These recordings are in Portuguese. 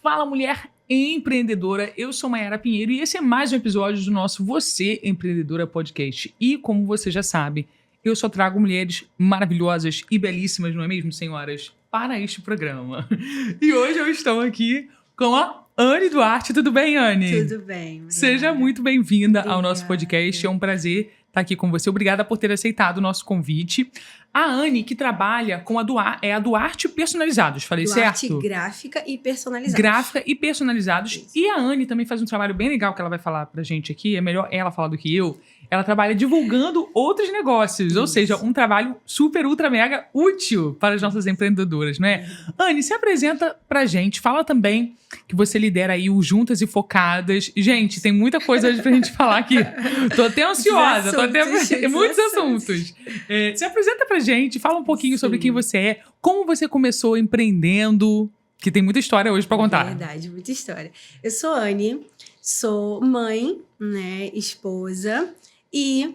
Fala, mulher empreendedora. Eu sou Mayara Pinheiro e esse é mais um episódio do nosso Você Empreendedora Podcast. E como você já sabe, eu só trago mulheres maravilhosas e belíssimas, não é mesmo, senhoras, para este programa. E hoje eu estou aqui com a Anne Duarte. Tudo bem, Anne? Tudo bem, Mayara. Seja muito bem-vinda ao nosso podcast. É um prazer estar aqui com você. Obrigada por ter aceitado o nosso convite. A Anne, que trabalha com a Duarte Personalizados, falei Duarte certo? Gráfica e Personalizados. Gráfica e Personalizados. Isso. E a Anne também faz um trabalho bem legal que ela vai falar pra gente aqui. É melhor ela falar do que eu. Ela trabalha divulgando outros negócios. Ou seja, um trabalho super, ultra, mega útil para as nossas empreendedoras, não é? Anne, se apresenta pra gente. Fala também que você lidera aí o Juntas e Focadas. Gente, tem muita coisa hoje pra gente falar aqui. Tô até ansiosa. Muitos assuntos. Se apresenta pra gente. Fala um pouquinho sobre quem você é. Como você começou empreendendo. Que tem muita história hoje pra contar. Verdade, muita história. Eu sou Anne, sou mãe, né, esposa e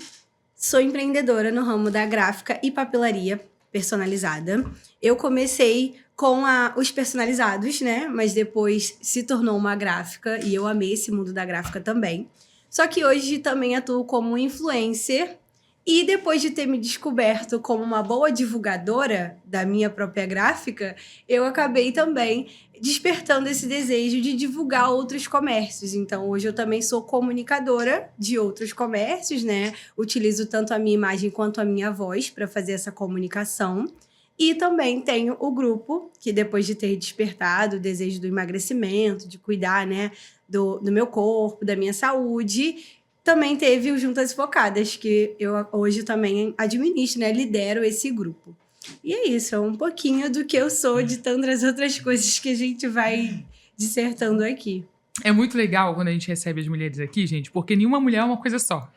sou empreendedora no ramo da gráfica e papelaria personalizada. Eu comecei com os personalizados, né, mas depois se tornou uma gráfica e eu amei esse mundo da gráfica também. Só que hoje também atuo como influencer. E depois de ter me descoberto como uma boa divulgadora da minha própria gráfica, eu acabei também despertando esse desejo de divulgar outros comércios. Então, hoje eu também sou comunicadora de outros comércios, né? Utilizo tanto a minha imagem quanto a minha voz para fazer essa comunicação. E também tenho o grupo, que depois de ter despertado o desejo do emagrecimento, de cuidar, né, do meu corpo, da minha saúde, também teve o Juntas e Focadas, que eu hoje também administro, né? Lidero esse grupo. E é isso, é um pouquinho do que eu sou, de tantas outras coisas que a gente vai dissertando aqui. É muito legal quando a gente recebe as mulheres aqui, gente, porque nenhuma mulher é uma coisa só,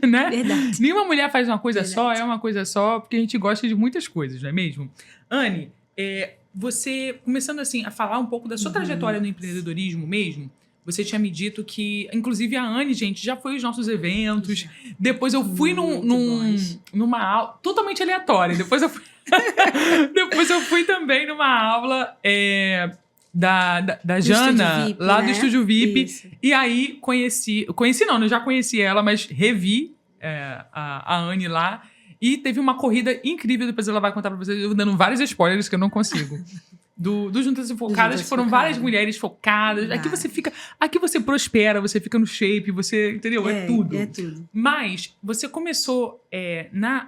né? Verdade. Nenhuma mulher faz uma coisa só, Verdade. é uma coisa só, porque a gente gosta de muitas coisas, não é mesmo? Anne, você, começando assim a falar um pouco da sua trajetória no empreendedorismo mesmo, você tinha me dito que, inclusive a Anne, gente, já foi aos nossos eventos. Depois eu fui numa aula totalmente aleatória. Depois eu fui também numa aula da Jana, VIP, lá né? do Estúdio VIP. Isso. E aí eu já conheci ela, mas revi a Anne lá. E teve uma corrida incrível, depois ela vai contar pra vocês, eu dando vários spoilers que eu não consigo. Do Juntas e Focadas, que foram várias mulheres focadas. Aqui você prospera, você fica no shape, você, entendeu? É tudo. É tudo. Mas você começou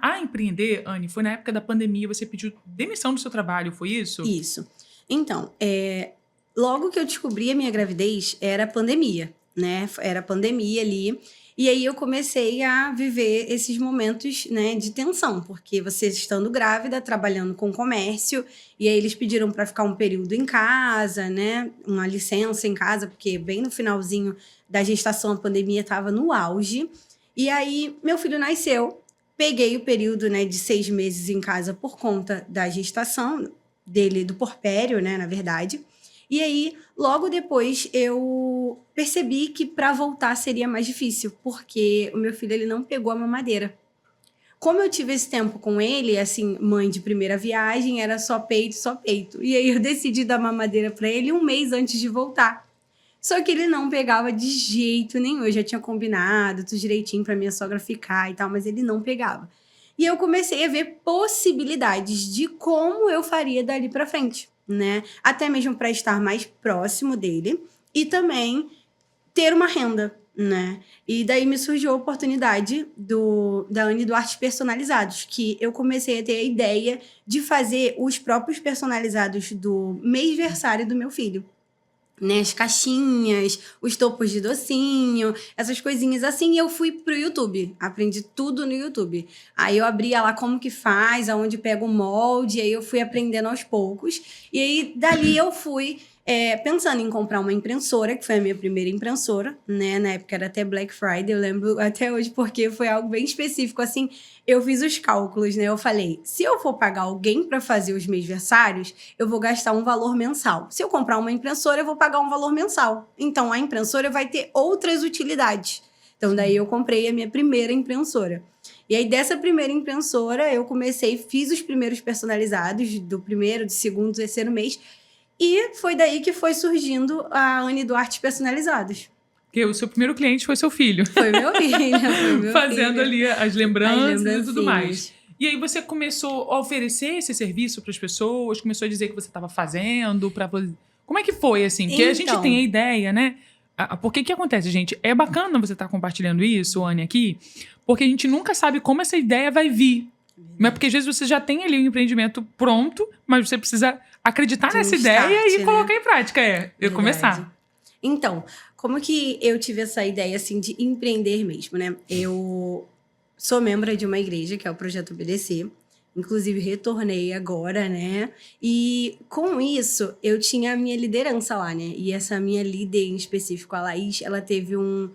a empreender, Anne, foi na época da pandemia, você pediu demissão do seu trabalho, foi isso? Isso. Então, logo que eu descobri a minha gravidez, era pandemia, né? Era pandemia ali. E aí eu comecei a viver esses momentos, né, de tensão, porque você estando grávida, trabalhando com comércio, e aí eles pediram para ficar um período em casa, né, uma licença em casa, porque bem no finalzinho da gestação a pandemia estava no auge. E aí meu filho nasceu, peguei o período, né, de 6 meses em casa por conta da gestação dele, do porpério, né, na verdade. E aí, logo depois, eu percebi que para voltar seria mais difícil, porque o meu filho ele não pegou a mamadeira. Como eu tive esse tempo com ele, assim, mãe de primeira viagem, era só peito, só peito. E aí eu decidi dar mamadeira para ele 1 mês antes de voltar. Só que ele não pegava de jeito nenhum. Eu já tinha combinado tudo direitinho para minha sogra ficar e tal, mas ele não pegava. E eu comecei a ver possibilidades de como eu faria dali para frente, né? Até mesmo para estar mais próximo dele e também ter uma renda, né? E daí me surgiu a oportunidade da Anne Duarte Personalizados, que eu comecei a ter a ideia de fazer os próprios personalizados do mêsversário do meu filho. Né, as caixinhas, os topos de docinho, essas coisinhas assim, e eu fui pro YouTube, aprendi tudo no YouTube. Aí eu abria lá como que faz, aonde pega o molde, aí eu fui aprendendo aos poucos, e aí dali eu fui pensando em comprar uma impressora, que foi a minha primeira impressora, né, na época era até Black Friday, eu lembro até hoje porque foi algo bem específico, assim, eu fiz os cálculos, né, eu falei, se eu for pagar alguém para fazer os mêsversários, eu vou gastar um valor mensal. Se eu comprar uma impressora, eu vou pagar um valor mensal. Então, a impressora vai ter outras utilidades. Então, daí eu comprei a minha primeira impressora. E aí, dessa primeira impressora, eu fiz os primeiros personalizados, do primeiro, do segundo, do terceiro mês, E foi daí que foi surgindo a Anne Duarte Personalizados. Porque o seu primeiro cliente foi seu filho. Foi meu filho, foi meu Fazendo filho. ali as lembranças e tudo mais. lembrancinhas. E aí você começou a oferecer esse serviço para as pessoas, começou a dizer que você estava fazendo para. Como é que foi, assim? Porque a gente Então. tem a ideia, né? Porque que acontece, gente? É bacana você estar compartilhando isso, Anne, aqui, porque a gente nunca sabe como essa ideia vai vir. Mas porque às vezes você já tem ali um empreendimento pronto, mas você precisa acreditar De um nessa ideia start, e né? colocar em prática, eu Verdade. começar. Então, como que eu tive essa ideia, assim, de empreender mesmo, né? Eu sou membro de uma igreja, que é o Projeto BDC. Inclusive, retornei agora, né? E com isso, eu tinha a minha liderança lá, né? E essa minha líder em específico, a Laís, ela teve um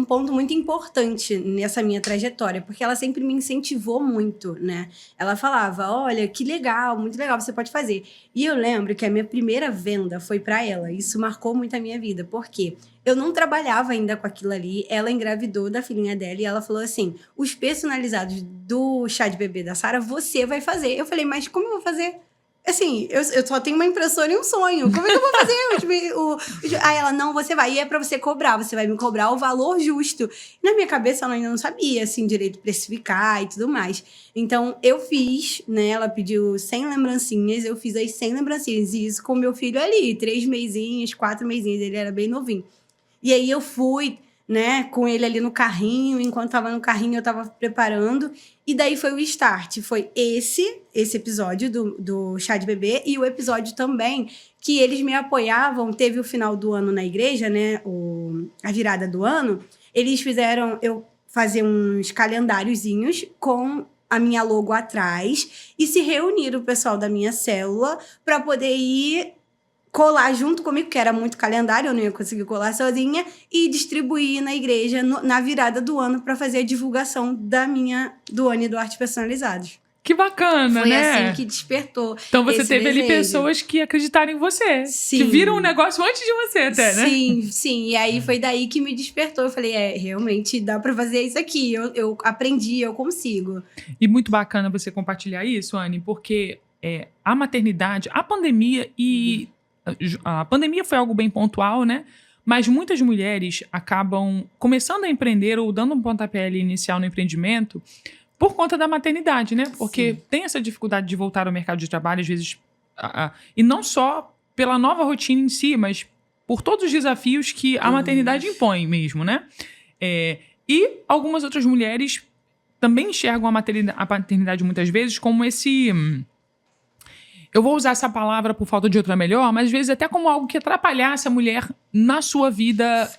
ponto muito importante nessa minha trajetória, porque ela sempre me incentivou muito, né? Ela falava, olha, que legal, muito legal, você pode fazer. E eu lembro que a minha primeira venda foi para ela. Isso marcou muito a minha vida, porque eu não trabalhava ainda com aquilo ali. Ela engravidou da filhinha dela e ela falou assim, os personalizados do chá de bebê da Sara, você vai fazer. Eu falei, mas como eu vou fazer? Assim, eu só tenho uma impressora e um sonho. Como é que eu vou fazer? Aí ela, não, você vai. E é pra você cobrar. Você vai me cobrar o valor justo. E na minha cabeça, ela ainda não sabia, assim, direito precificar e tudo mais. Então, eu fiz, né? Ela pediu 100 lembrancinhas. Eu fiz as 100 lembrancinhas. E isso com meu filho ali. 3 mesinhos, 4 mesinhos. Ele era bem novinho. E aí, eu fui, né? Com ele ali no carrinho. Enquanto tava no carrinho, eu tava preparando. E daí foi o start, foi esse episódio do chá de bebê e o episódio também que eles me apoiavam, teve o final do ano na igreja, né, a virada do ano, eles fizeram eu fazer uns calendáriozinhos com a minha logo atrás e se reuniram o pessoal da minha célula para poder ir colar junto comigo, que era muito calendário, eu não ia conseguir colar sozinha, e distribuir na igreja na virada do ano para fazer a divulgação do Anne Duarte Personalizados. Que bacana, Foi né? assim que despertou. Então você esse teve ali desejo. pessoas que acreditaram em você. Sim. Que viram o negócio antes de você até, né? Sim. E aí foi daí que me despertou. Eu falei, realmente dá pra fazer isso aqui. Eu aprendi, eu consigo. E muito bacana você compartilhar isso, Anne, porque a maternidade, a pandemia e... A pandemia foi algo bem pontual, né? Mas muitas mulheres acabam começando a empreender ou dando um pontapé ali inicial no empreendimento por conta da maternidade, né? Porque tem essa dificuldade de voltar ao mercado de trabalho, às vezes... E não só pela nova rotina em si, mas por todos os desafios que a maternidade impõe mesmo, né? E algumas outras mulheres também enxergam a maternidade muitas vezes como esse... Eu vou usar essa palavra por falta de outra melhor, mas às vezes até como algo que atrapalhasse a mulher na sua vida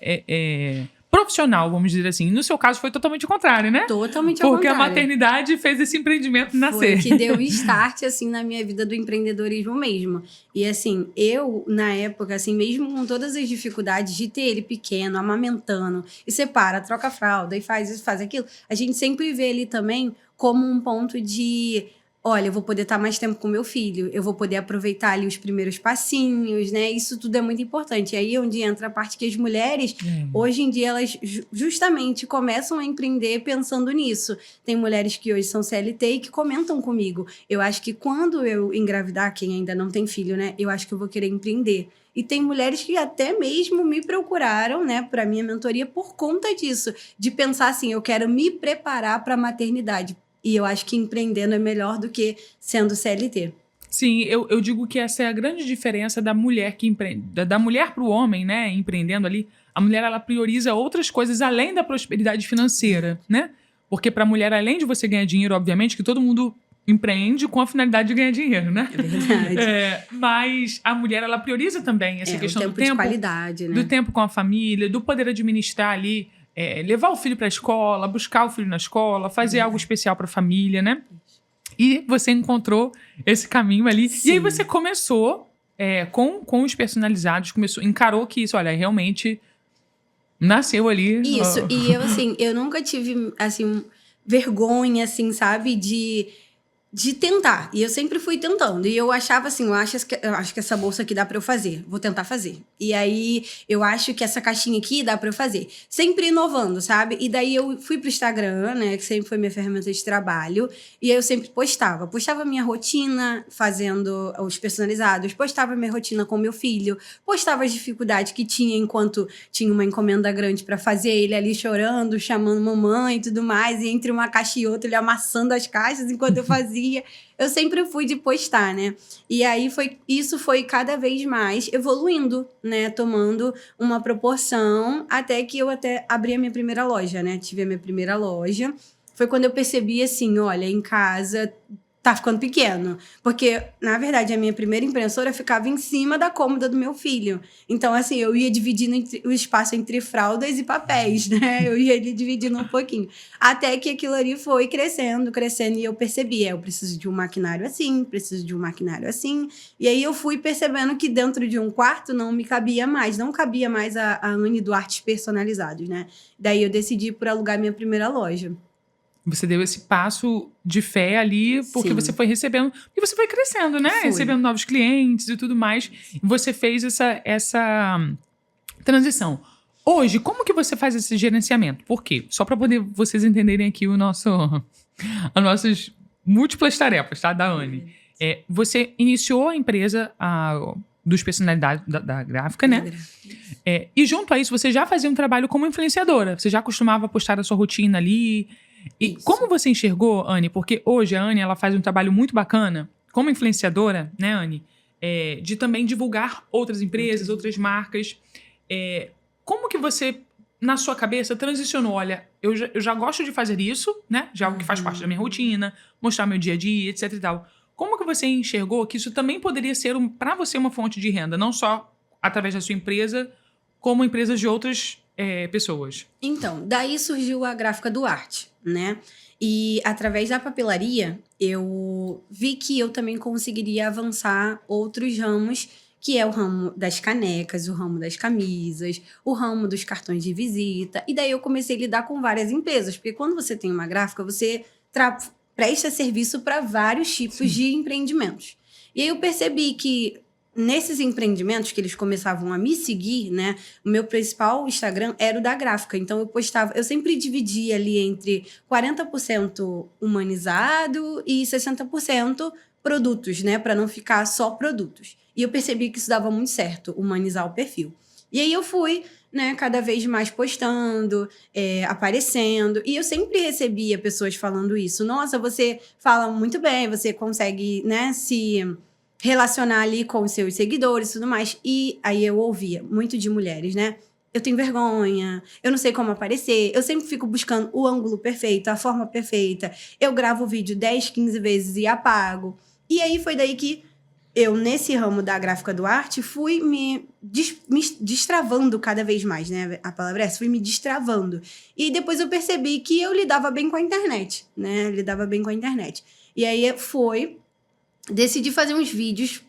profissional, vamos dizer assim. No seu caso foi totalmente o contrário, né? Totalmente ao Porque contrário. a maternidade fez esse empreendimento nascer. Foi que deu start, assim, na minha vida do empreendedorismo mesmo. E, assim, eu, na época, assim, mesmo com todas as dificuldades de ter ele pequeno, amamentando, e separa, troca a fralda, e faz isso, faz aquilo, a gente sempre vê ele também como um ponto de... Olha, eu vou poder estar mais tempo com meu filho, eu vou poder aproveitar ali os primeiros passinhos, né? Isso tudo é muito importante. E aí é onde entra a parte que as mulheres, hoje em dia, elas justamente começam a empreender pensando nisso. Tem mulheres que hoje são CLT e que comentam comigo. Eu acho que quando eu engravidar, quem ainda não tem filho, né? Eu acho que eu vou querer empreender. E tem mulheres que até mesmo me procuraram, né, para minha mentoria por conta disso. De pensar assim, eu quero me preparar para a maternidade. E eu acho que empreendendo é melhor do que sendo CLT. Sim, eu digo que essa é a grande diferença da mulher que empreende, da mulher para o homem, né, empreendendo ali. A mulher, ela prioriza outras coisas além da prosperidade financeira, né? Porque para a mulher, além de você ganhar dinheiro, obviamente, que todo mundo empreende com a finalidade de ganhar dinheiro, né? É verdade. Mas a mulher, ela prioriza também essa questão do tempo de qualidade, né? Do tempo com a família, do poder administrar ali, levar o filho para a escola, buscar o filho na escola, fazer algo especial para a família, né? E você encontrou esse caminho ali. Sim. E aí você começou com os personalizados, encarou que isso, olha, realmente nasceu ali. Isso, e eu, assim, eu nunca tive, assim, vergonha, assim, sabe, de de tentar. E eu sempre fui tentando. E eu achava assim, eu acho que essa bolsa aqui dá pra eu fazer. Vou tentar fazer. E aí, eu acho que essa caixinha aqui dá pra eu fazer. Sempre inovando, sabe? E daí eu fui pro Instagram, né? Que sempre foi minha ferramenta de trabalho. E aí eu sempre postava. Postava minha rotina fazendo os personalizados. Postava minha rotina com meu filho. Postava as dificuldades que tinha enquanto tinha uma encomenda grande pra fazer. Ele ali chorando, chamando mamãe e tudo mais. E entre uma caixa e outra, ele amassando as caixas enquanto eu fazia. Eu sempre fui de postar, né? E aí isso foi cada vez mais evoluindo, né? Tomando uma proporção até que eu até abri a minha primeira loja, né? Tive a minha primeira loja. Foi quando eu percebi assim, olha, em casa tá ficando pequeno. Porque, na verdade, a minha primeira impressora ficava em cima da cômoda do meu filho. Então, assim, eu ia dividindo o espaço entre fraldas e papéis, né? Eu ia ali dividindo um pouquinho. Até que aquilo ali foi crescendo, crescendo, e eu percebi, eu preciso de um maquinário assim, preciso de um maquinário assim. E aí eu fui percebendo que dentro de um quarto não me cabia mais, não cabia mais a Anne Duarte personalizados, né? Daí eu decidi por alugar minha primeira loja. Você deu esse passo de fé ali, porque Sim. você foi recebendo... E você foi crescendo, né? Fui. Recebendo novos clientes e tudo mais. E você fez essa transição. Hoje, como que você faz esse gerenciamento? Por quê? Só para poder vocês entenderem aqui as nossas múltiplas tarefas, tá? Da Anne. Você iniciou a empresa dos personalidades da gráfica, né? E junto a isso, você já fazia um trabalho como influenciadora. Você já costumava postar a sua rotina ali... E Isso. como você enxergou, Anne? Porque hoje a Anne ela faz um trabalho muito bacana como influenciadora, né, Anne? De também divulgar outras empresas, outras marcas. Como que você, na sua cabeça, transicionou? Olha, eu já gosto de fazer isso, né? Já é algo que faz parte da minha rotina, mostrar meu dia a dia, etc e tal. Como que você enxergou que isso também poderia ser, para você, uma fonte de renda? Não só através da sua empresa, como empresas de outras pessoas. Então, daí surgiu a Gráfica Duarte, né? E através da papelaria, eu vi que eu também conseguiria avançar outros ramos, que é o ramo das canecas, o ramo das camisas, o ramo dos cartões de visita. E daí eu comecei a lidar com várias empresas, porque quando você tem uma gráfica, você presta serviço para vários tipos de empreendimentos. E aí eu percebi que nesses empreendimentos que eles começavam a me seguir, né? O meu principal Instagram era o da gráfica. Então, eu sempre dividia ali entre 40% humanizado e 60% produtos, né? Para não ficar só produtos. E eu percebi que isso dava muito certo, humanizar o perfil. E aí eu fui, né, cada vez mais postando, aparecendo. E eu sempre recebia pessoas falando isso. Nossa, você fala muito bem, você consegue, né, se relacionar ali com os seus seguidores e tudo mais. E aí eu ouvia muito de mulheres, né? Eu tenho vergonha, eu não sei como aparecer, eu sempre fico buscando o ângulo perfeito, a forma perfeita. Eu gravo o vídeo 10, 15 vezes e apago. E aí foi daí que eu, nesse ramo da Gráfica Duarte, fui me destravando cada vez mais, né? A palavra é essa, fui me destravando. E depois eu percebi que eu lidava bem com a internet, né? Lidava bem com a internet. E aí decidi fazer uns vídeos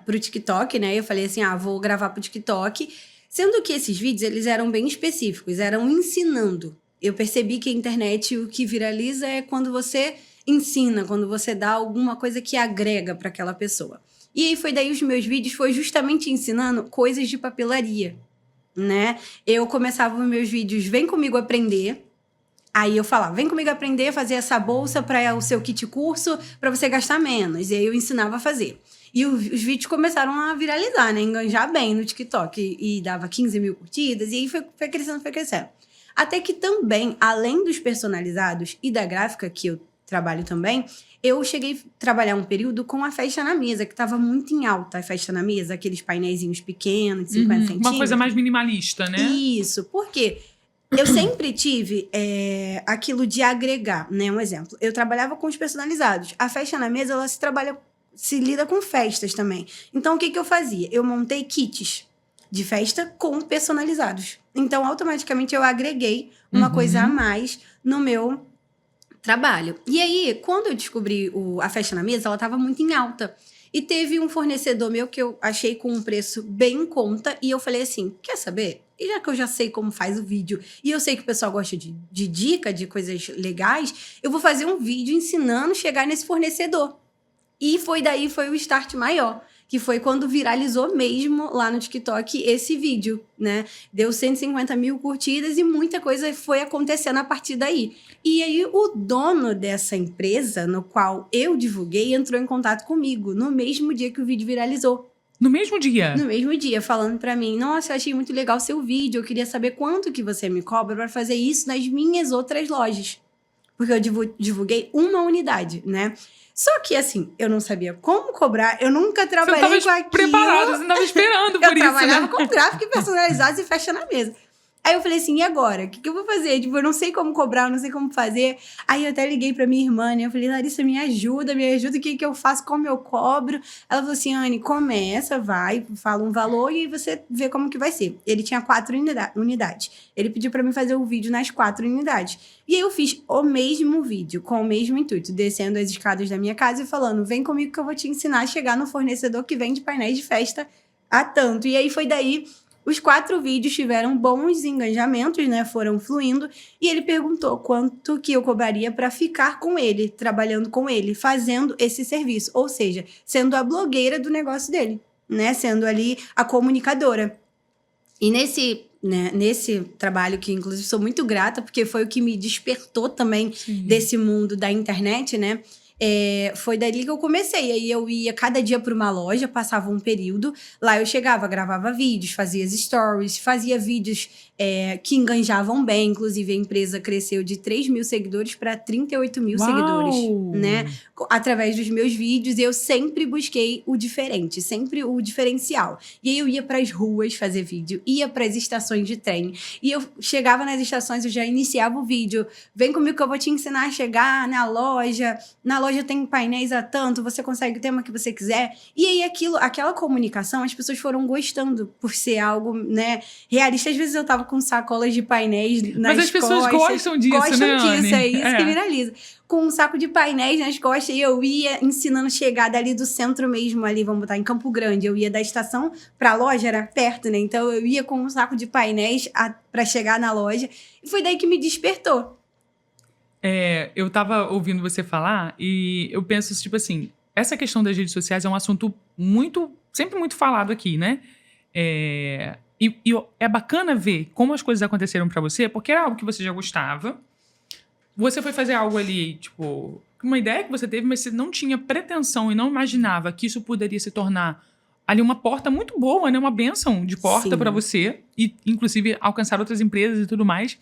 pro TikTok, né? Eu falei assim, vou gravar pro TikTok. Sendo que esses vídeos, eles eram bem específicos, eram ensinando. Eu percebi que a internet, o que viraliza é quando você ensina, quando você dá alguma coisa que agrega para aquela pessoa. E aí foi daí os meus vídeos, foi justamente ensinando coisas de papelaria, né? Eu começava os meus vídeos, vem comigo aprender. Aí eu falava, vem comigo aprender a fazer essa bolsa para o seu kit curso, para você gastar menos. E aí eu ensinava a fazer. E os vídeos começaram a viralizar, né? Enganjar bem no TikTok. E dava 15 mil curtidas. E aí foi crescendo, foi crescendo. Até que também, além dos personalizados e da gráfica, que eu trabalho também, eu cheguei a trabalhar um período com a festa na mesa, que estava muito em alta a festa na mesa, aqueles painéisinhos pequenos, de 50 centímetros. Uma coisa mais minimalista, né? Isso, porque eu sempre tive aquilo de agregar, né? Um exemplo, eu trabalhava com os personalizados. A festa na mesa, ela se lida com festas também. Então, o que eu fazia? Eu montei kits de festa com personalizados. Então, automaticamente, eu agreguei uma coisa a mais no meu trabalho. E aí, quando eu descobri a festa na mesa, ela estava muito em alta. E teve um fornecedor meu que eu achei com um preço bem em conta. E eu falei assim, quer saber? E já que eu já sei como faz o vídeo e eu sei que o pessoal gosta de dica, de coisas legais, eu vou fazer um vídeo ensinando a chegar nesse fornecedor. E foi o start maior, que foi quando viralizou mesmo lá no TikTok esse vídeo, né? Deu 150 mil curtidas e muita coisa foi acontecendo a partir daí. E aí o dono dessa empresa, no qual eu divulguei, entrou em contato comigo no mesmo dia que o vídeo viralizou. No mesmo dia? No mesmo dia, falando pra mim, nossa, eu achei muito legal seu vídeo, eu queria saber quanto que você me cobra pra fazer isso nas minhas outras lojas. Porque eu divulguei uma unidade, né? Só que, assim, eu não sabia como cobrar, eu nunca trabalhei com aquilo. Preparado, você não estava esperando por eu isso, trabalhava né? com gráfico personalizados e fecha na mesa. Aí eu falei assim, e agora? O que eu vou fazer? Tipo, eu não sei como cobrar, eu não sei como fazer. Aí eu até liguei pra minha irmã, né? Eu falei, Larissa, me ajuda, o que eu faço, como eu cobro? Ela falou assim, Anne, começa, vai, fala um valor e aí você vê como que vai ser. Ele tinha 4 unidades. Ele pediu pra mim fazer o vídeo nas 4 unidades. E aí eu fiz o mesmo vídeo, com o mesmo intuito, descendo as escadas da minha casa e falando, vem comigo que eu vou te ensinar a chegar no fornecedor que vende painéis de festa a tanto. E aí foi daí... Os 4 vídeos tiveram bons engajamentos, né? Foram fluindo. E ele perguntou quanto que eu cobraria para ficar com ele, trabalhando com ele, fazendo esse serviço. Ou seja, sendo a blogueira do negócio dele, né? Sendo ali a comunicadora. E nesse trabalho, que inclusive sou muito grata, porque foi o que me despertou também desse mundo da internet, né? Foi dali que eu comecei. Aí eu ia cada dia para uma loja, passava um período. Lá eu chegava, gravava vídeos, fazia as stories, fazia vídeos que enganjavam bem. Inclusive, a empresa cresceu de 3 mil seguidores para 38 mil seguidores, né? Através dos meus vídeos, eu sempre busquei o diferente, sempre o diferencial. E aí eu ia para as ruas fazer vídeo, ia para as estações de trem. E eu chegava nas estações, eu já iniciava o vídeo. Vem comigo que eu vou te ensinar a chegar na loja. Na loja tem painéis a tanto, você consegue o tema que você quiser. E aí aquela comunicação, as pessoas foram gostando por ser algo, né, realista. Às vezes eu tava com sacolas de painéis nas costas. Mas as pessoas gostam disso, né, Anne? É isso que viraliza. Com um saco de painéis nas costas e eu ia ensinando a chegar dali do centro mesmo, ali, vamos botar em Campo Grande. Eu ia da estação pra loja, era perto, né? Então eu ia com um saco de painéis pra chegar na loja. E foi daí que me despertou. Eu tava ouvindo você falar e eu penso, tipo assim, essa questão das redes sociais é um assunto sempre muito falado aqui, né? E é bacana ver como as coisas aconteceram pra você, porque era algo que você já gostava. Você foi fazer algo ali, tipo, uma ideia que você teve, mas você não tinha pretensão e não imaginava que isso poderia se tornar ali uma porta muito boa, né? Uma bênção de porta pra você e, inclusive, alcançar outras empresas e tudo mais.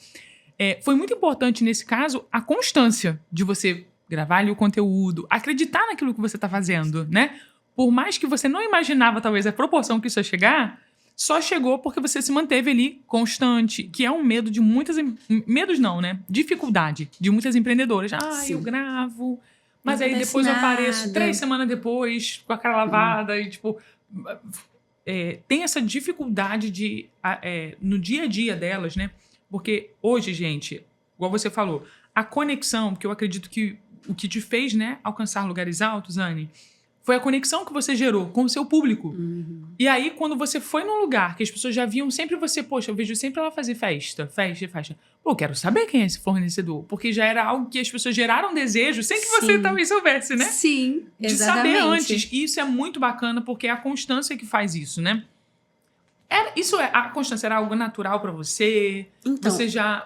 Foi muito importante, nesse caso, a constância de você gravar ali o conteúdo, acreditar naquilo que você está fazendo, né? Por mais que você não imaginava, talvez, a proporção que isso ia chegar, só chegou porque você se manteve ali constante, que é um medo de muitas... Medos não, né? Dificuldade de muitas empreendedoras. Eu gravo, mas aí depois eu apareço 3 semanas depois com a cara lavada e, tipo... tem essa dificuldade no dia a dia delas, né? Porque hoje, gente, igual você falou, a conexão, porque eu acredito que o que te fez, né, alcançar lugares altos, Anne, foi a conexão que você gerou com o seu público. Uhum. E aí, quando você foi num lugar que as pessoas já viam sempre você, poxa, eu vejo sempre ela fazer festa. Pô, eu quero saber quem é esse fornecedor. Porque já era algo que as pessoas geraram desejo, sem que você também soubesse, né? Sim, exatamente. De saber antes. E isso é muito bacana, porque é a constância que faz isso, né? A constância era algo natural pra você? Então,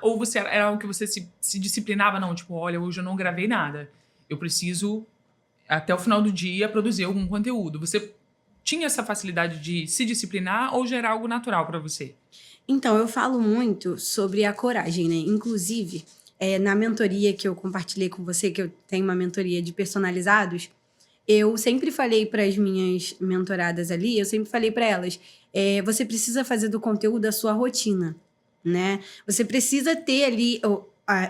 Ou era algo que você se disciplinava? Não, tipo, olha, hoje eu não gravei nada. Eu preciso, até o final do dia, produzir algum conteúdo. Você tinha essa facilidade de se disciplinar ou já era algo natural pra você? Então, eu falo muito sobre a coragem, né? Inclusive, na mentoria que eu compartilhei com você, que eu tenho uma mentoria de personalizados, eu sempre falei para as minhas mentoradas ali, eu sempre falei para elas, você precisa fazer do conteúdo a sua rotina, né? Você precisa ter ali,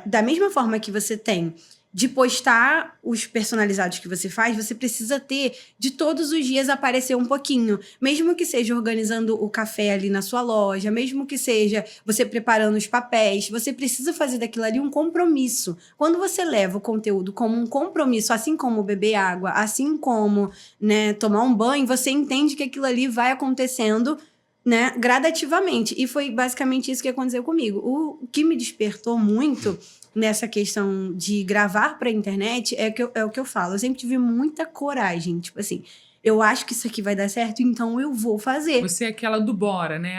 da mesma forma que você tem de postar os personalizados que você faz, você precisa ter de todos os dias aparecer um pouquinho. Mesmo que seja organizando o café ali na sua loja, mesmo que seja você preparando os papéis, você precisa fazer daquilo ali um compromisso. Quando você leva o conteúdo como um compromisso, assim como beber água, assim como, né, tomar um banho, você entende que aquilo ali vai acontecendo, né, gradativamente. E foi basicamente isso que aconteceu comigo. O que me despertou muito nessa questão de gravar pra internet é o que eu falo. Eu sempre tive muita coragem. Tipo assim, eu acho que isso aqui vai dar certo, então eu vou fazer. Você é aquela do bora, né?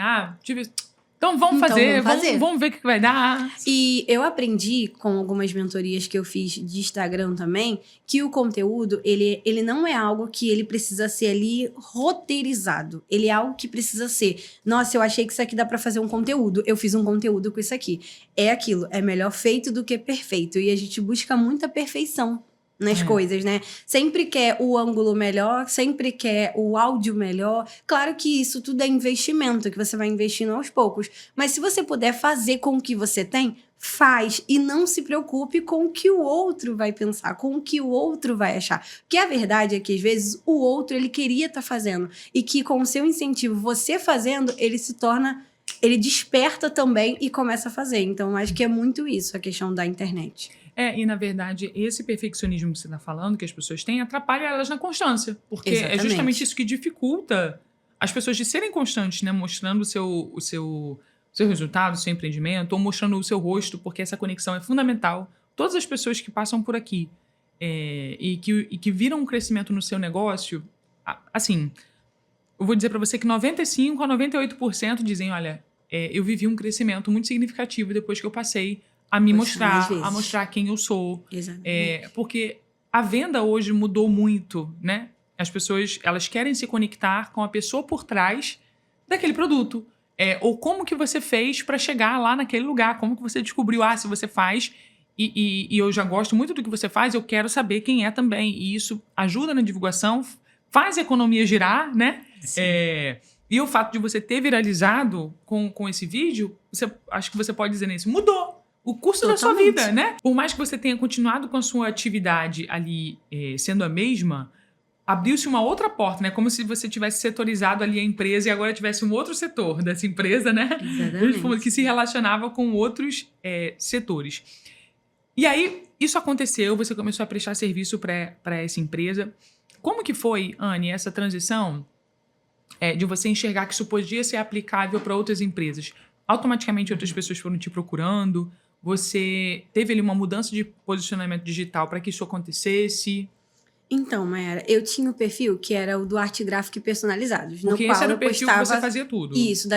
Então vamos Então, fazer, vamos fazer. vamos ver o que vai dar. E eu aprendi com algumas mentorias que eu fiz de Instagram também, que o conteúdo, ele não é algo que ele precisa ser ali roteirizado. Ele é algo que precisa ser, nossa, eu achei que isso aqui dá pra fazer um conteúdo, eu fiz um conteúdo com isso aqui. É aquilo, é melhor feito do que perfeito. E a gente busca muita perfeição nas coisas, né? Sempre quer o ângulo melhor, sempre quer o áudio melhor. Claro que isso tudo é investimento, que você vai investindo aos poucos. Mas se você puder fazer com o que você tem, faz. E não se preocupe com o que o outro vai pensar, com o que o outro vai achar. Porque a verdade é que, às vezes, o outro, ele queria estar fazendo. E que com o seu incentivo, você fazendo, ele se torna... Ele desperta também e começa a fazer. Então, acho que é muito isso, a questão da internet. E na verdade, esse perfeccionismo que você está falando, que as pessoas têm, atrapalha elas na constância. Porque Exatamente. é justamente isso que dificulta as pessoas de serem constantes, né? Mostrando o seu resultado, o seu empreendimento, ou mostrando o seu rosto, porque essa conexão é fundamental. Todas as pessoas que passam por aqui e que viram um crescimento no seu negócio, assim, eu vou dizer para você que 95% a 98% dizem, olha, eu vivi um crescimento muito significativo depois que eu passei a me mostrar, a mostrar quem eu sou. Porque a venda hoje mudou muito, né? As pessoas, elas querem se conectar com a pessoa por trás daquele produto. Ou como que você fez para chegar lá naquele lugar. Como que você descobriu, se você faz e eu já gosto muito do que você faz, eu quero saber quem é também. E isso ajuda na divulgação, faz a economia girar, né? E o fato de você ter viralizado com esse vídeo, acho que você pode dizer nisso, mudou o curso da sua vida, né? Por mais que você tenha continuado com a sua atividade ali sendo a mesma, abriu-se uma outra porta, né? Como se você tivesse setorizado ali a empresa e agora tivesse um outro setor dessa empresa, né? Exatamente. Que se relacionava com outros setores. E aí, isso aconteceu, você começou a prestar serviço para essa empresa. Como que foi, Anne, essa transição de você enxergar que isso podia ser aplicável para outras empresas? Automaticamente outras pessoas foram te procurando? Você teve ali uma mudança de posicionamento digital para que isso acontecesse? Então, Mayara, eu tinha o perfil que era o do Arte Gráfica e Personalizados. Porque esse era o perfil que você fazia tudo. Isso,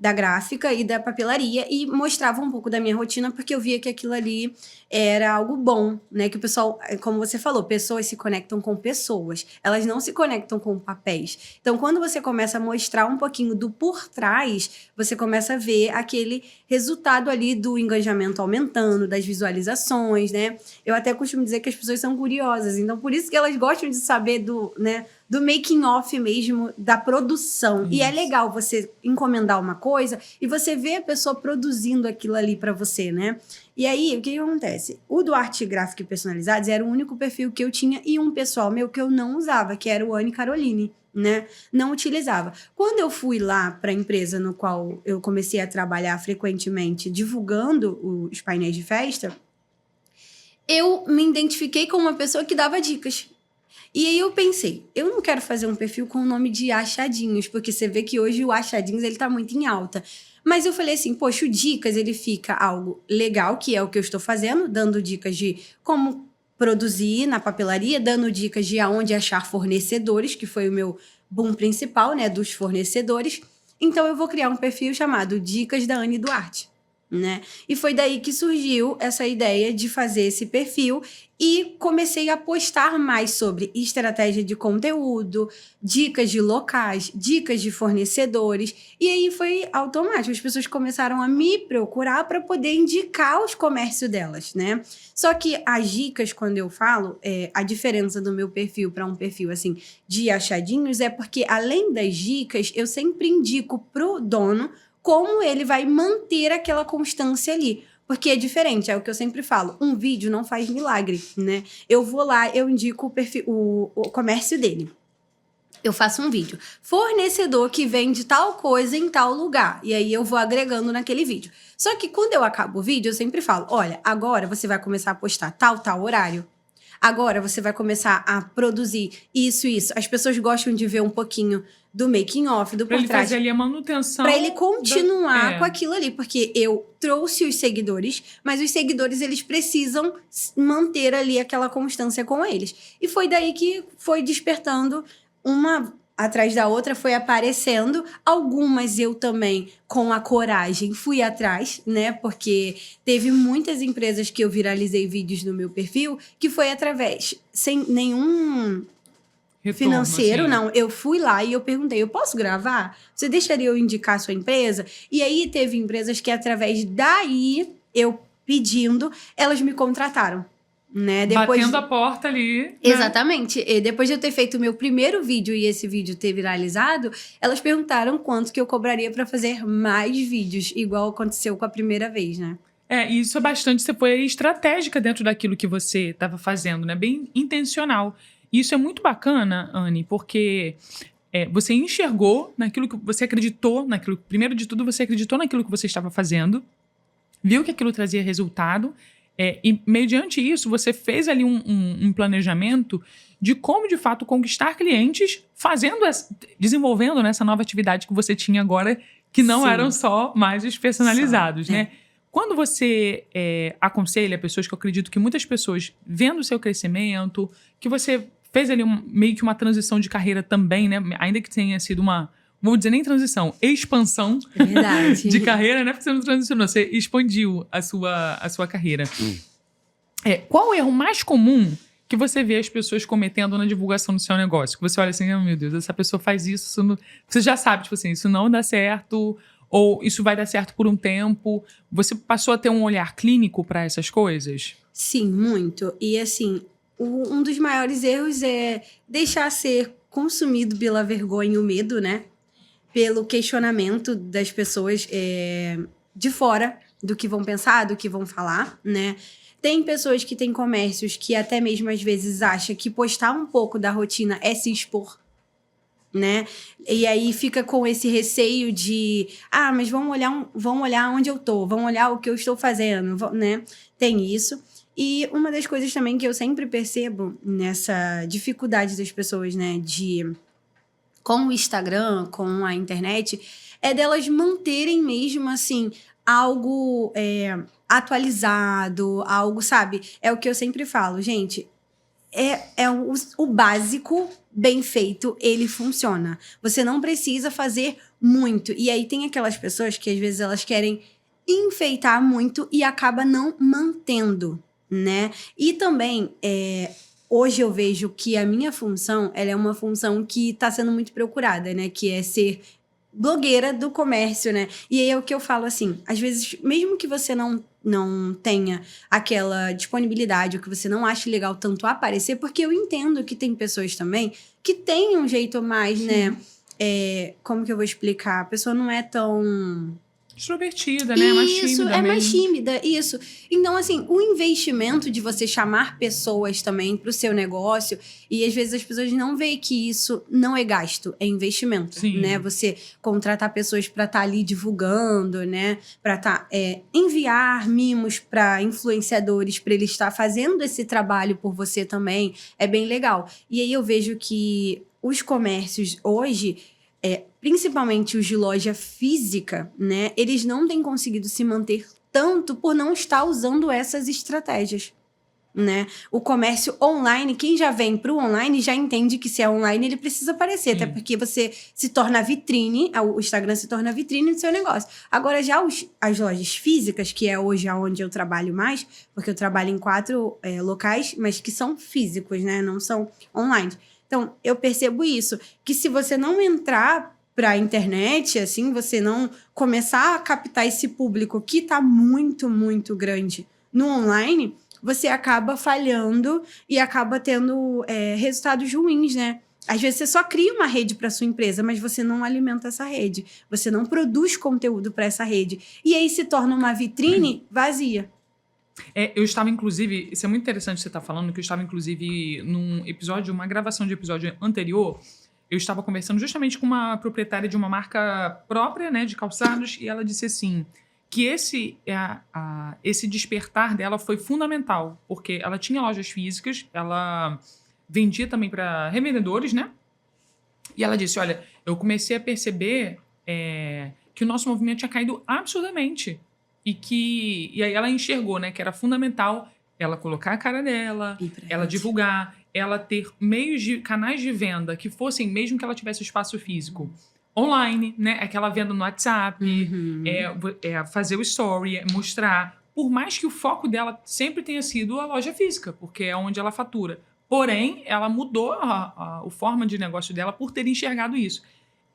da gráfica e da papelaria, e mostrava um pouco da minha rotina, porque eu via que aquilo ali era algo bom, né? Que o pessoal, como você falou, pessoas se conectam com pessoas, elas não se conectam com papéis. Então, quando você começa a mostrar um pouquinho do por trás, você começa a ver aquele resultado ali do engajamento aumentando, das visualizações, né? Eu até costumo dizer que as pessoas são curiosas, então por isso que elas gostam de saber do making off mesmo, da produção. Isso. E é legal você encomendar uma coisa e você ver a pessoa produzindo aquilo ali pra você, né? E aí, o que acontece? O do Arte Gráfica e Personalizados era o único perfil que eu tinha e um pessoal meu que eu não usava, que era o Anne Caroline, né? Não utilizava. Quando eu fui lá para a empresa no qual eu comecei a trabalhar frequentemente, divulgando os painéis de festa, eu me identifiquei como uma pessoa que dava dicas. E aí eu pensei, eu não quero fazer um perfil com o nome de Achadinhos, porque você vê que hoje o Achadinhos ele tá muito em alta. Mas eu falei assim, poxa, o Dicas ele fica algo legal, que é o que eu estou fazendo, dando dicas de como produzir na papelaria, dando dicas de aonde achar fornecedores, que foi o meu boom principal, né, dos fornecedores. Então eu vou criar um perfil chamado Dicas da Anne Duarte, né? E foi daí que surgiu essa ideia de fazer esse perfil e comecei a postar mais sobre estratégia de conteúdo, dicas de locais, dicas de fornecedores, e aí foi automático, as pessoas começaram a me procurar para poder indicar os comércios delas, né? Só que as dicas, quando eu falo, a diferença do meu perfil para um perfil assim de achadinhos é porque além das dicas, eu sempre indico pro dono como ele vai manter aquela constância ali. Porque é diferente, é o que eu sempre falo. Um vídeo não faz milagre, né? Eu vou lá, eu indico o perfil, o comércio dele. Eu faço um vídeo. Fornecedor que vende tal coisa em tal lugar. E aí eu vou agregando naquele vídeo. Só que quando eu acabo o vídeo, eu sempre falo, olha, agora você vai começar a postar tal horário. Agora você vai começar a produzir isso. As pessoas gostam de ver um pouquinho do making off, do por trás. Pra ele fazer ali a manutenção. Pra ele continuar com aquilo ali. Porque eu trouxe os seguidores, mas os seguidores, eles precisam manter ali aquela constância com eles. E foi daí que foi despertando uma atrás da outra, foi aparecendo. Algumas eu também, com a coragem, fui atrás, né? Porque teve muitas empresas que eu viralizei vídeos no meu perfil, que foi através, sem nenhum retorno, financeiro, assim. Não. Eu fui lá e eu perguntei, eu posso gravar? Você deixaria eu indicar a sua empresa? E aí teve empresas que através daí, eu pedindo, elas me contrataram. Né? Depois batendo a porta ali. Exatamente. E depois de eu ter feito o meu primeiro vídeo e esse vídeo ter viralizado, elas perguntaram quanto que eu cobraria para fazer mais vídeos, igual aconteceu com a primeira vez, né? E isso é bastante, você foi estratégica dentro daquilo que você estava fazendo, né? Bem intencional. E isso é muito bacana, Anne, porque você enxergou naquilo que você acreditou, primeiro de tudo, você acreditou naquilo que você estava fazendo, viu que aquilo trazia resultado. E, mediante isso, você fez ali um planejamento de como, de fato, conquistar clientes desenvolvendo essa nova atividade que você tinha agora, que não Sim. eram só mais os personalizados, né? Quando você aconselha pessoas, que eu acredito que muitas pessoas, vendo o seu crescimento, que você fez ali meio que uma transição de carreira também, né? Ainda que tenha sido vou dizer nem transição, expansão de carreira, né? Porque você não transicionou, você expandiu a sua carreira. Qual o erro mais comum que você vê as pessoas cometendo na divulgação do seu negócio? Que você olha assim, oh, meu Deus, essa pessoa faz isso não... Você já sabe, tipo assim, isso não dá certo, ou isso vai dar certo por um tempo. Você passou a ter um olhar clínico para essas coisas? Sim, muito. E assim, um dos maiores erros é deixar ser consumido pela vergonha e o medo, né? Pelo questionamento das pessoas de fora, do que vão pensar, do que vão falar, né? Tem pessoas que têm comércios que até mesmo às vezes acham que postar um pouco da rotina é se expor, né? E aí fica com esse receio de, mas vão olhar onde eu tô, vão olhar o que eu estou fazendo, né? Tem isso. E uma das coisas também que eu sempre percebo nessa dificuldade das pessoas, né, com o Instagram, com a internet, é delas manterem mesmo, assim, algo atualizado, algo, sabe? É o que eu sempre falo, gente, o básico bem feito, ele funciona. Você não precisa fazer muito. E aí tem aquelas pessoas que às vezes elas querem enfeitar muito e acaba não mantendo, né? E também, hoje eu vejo que a minha função, ela é uma função que está sendo muito procurada, né? Que é ser blogueira do comércio, né? E aí é o que eu falo assim, às vezes, mesmo que você não tenha aquela disponibilidade ou que você não ache legal tanto aparecer, porque eu entendo que tem pessoas também que têm um jeito mais, né? Como que eu vou explicar? A pessoa não é tão... extrovertida, né? Mais tímida Isso, mesmo. mais tímida, isso. Então, assim, o investimento de você chamar pessoas também pro seu negócio, e às vezes as pessoas não veem que isso não é gasto, é investimento, Sim. né? Você contratar pessoas para estar ali divulgando, né? Para enviar mimos para influenciadores, para eles estar fazendo esse trabalho por você também, é bem legal. E aí eu vejo que os comércios hoje... principalmente os de loja física, né? Eles não têm conseguido se manter tanto por não estar usando essas estratégias, né? O comércio online, quem já vem para o online já entende que se é online ele precisa aparecer, até porque você se torna vitrine, o Instagram se torna vitrine do seu negócio. Agora já as lojas físicas, que é hoje onde eu trabalho mais, porque eu trabalho em 4 locais, mas que são físicos, né? Não são online. Então, eu percebo isso, que se você não entrar para a internet, assim, você não começar a captar esse público que está muito, muito grande no online, você acaba falhando e acaba tendo resultados ruins, né? Às vezes você só cria uma rede para sua empresa, mas você não alimenta essa rede. Você não produz conteúdo para essa rede. E aí se torna uma vitrine vazia. Eu estava, inclusive, isso é muito interessante você estar falando, que eu estava, inclusive, num episódio, uma gravação de episódio anterior, eu estava conversando justamente com uma proprietária de uma marca própria, né, de calçados, e ela disse assim, que esse despertar dela foi fundamental, porque ela tinha lojas físicas, ela vendia também para revendedores, né? E ela disse, olha, eu comecei a perceber que o nosso movimento tinha caído absurdamente. E aí ela enxergou, né, que era fundamental ela colocar a cara dela, ela divulgar, ela ter canais de venda que fossem, mesmo que ela tivesse espaço físico, online, né? Aquela venda no WhatsApp, fazer o story, mostrar. Por mais que o foco dela sempre tenha sido a loja física, porque é onde ela fatura. Porém, ela mudou a forma de negócio dela por ter enxergado isso.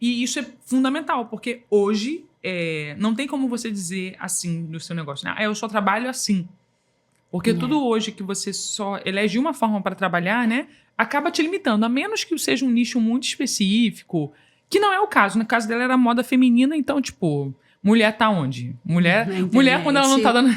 E isso é fundamental, porque hoje não tem como você dizer assim no seu negócio, né? Eu só trabalho assim. Porque tudo hoje que você só elege uma forma para trabalhar, né? Acaba te limitando, a menos que seja um nicho muito específico, que não é o caso. No caso dela era moda feminina, então, tipo, mulher tá onde? Mulher quando ela não tá dando...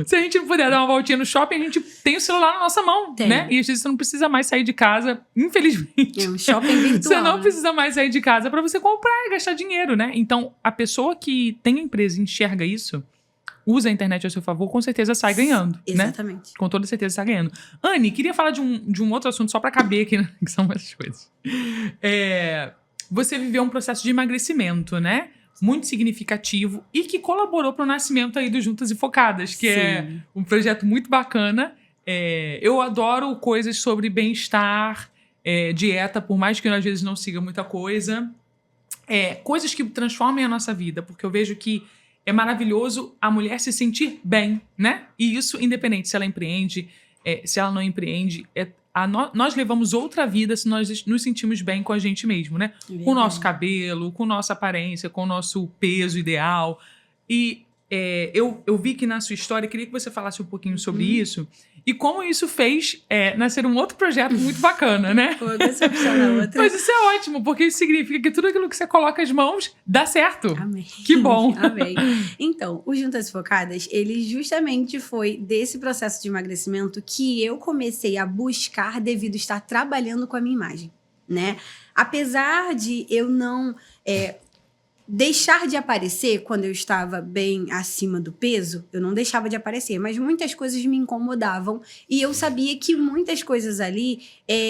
Se a gente puder dar uma voltinha no shopping, a gente tem o celular na nossa mão, né? E às vezes você não precisa mais sair de casa, infelizmente. É um shopping virtual. Você não precisa mais sair de casa para você comprar e gastar dinheiro, né? Então, a pessoa que tem a empresa e enxerga isso, usa a internet a seu favor, com certeza sai ganhando. Exatamente. Né? Com toda certeza sai ganhando. Anne, queria falar de um outro assunto só para caber aqui, né? Que são várias coisas. Você viveu um processo de emagrecimento, né? Muito significativo e que colaborou para o nascimento aí do Juntas e Focadas, que é um projeto muito bacana. Eu adoro coisas sobre bem-estar, dieta, por mais que eu às vezes não siga muita coisa. Coisas que transformem a nossa vida, porque eu vejo que é maravilhoso a mulher se sentir bem, né? E isso independente se ela empreende, se ela não empreende. Nós levamos outra vida se nós nos sentimos bem com a gente mesmo, né? Com o nosso cabelo, com nossa aparência, com o nosso peso ideal. E eu vi que na sua história, queria que você falasse um pouquinho sobre isso e como isso fez nascer um outro projeto muito bacana, né? Pô, decepcionar outra. Mas isso é ótimo, porque isso significa que tudo aquilo que você coloca as mãos dá certo. Amém. Que bom. Amém. Então, o Juntas Focadas, ele justamente foi desse processo de emagrecimento que eu comecei a buscar devido a estar trabalhando com a minha imagem, né? Apesar de eu não... deixar de aparecer quando eu estava bem acima do peso, eu não deixava de aparecer, mas muitas coisas me incomodavam e eu sabia que muitas coisas ali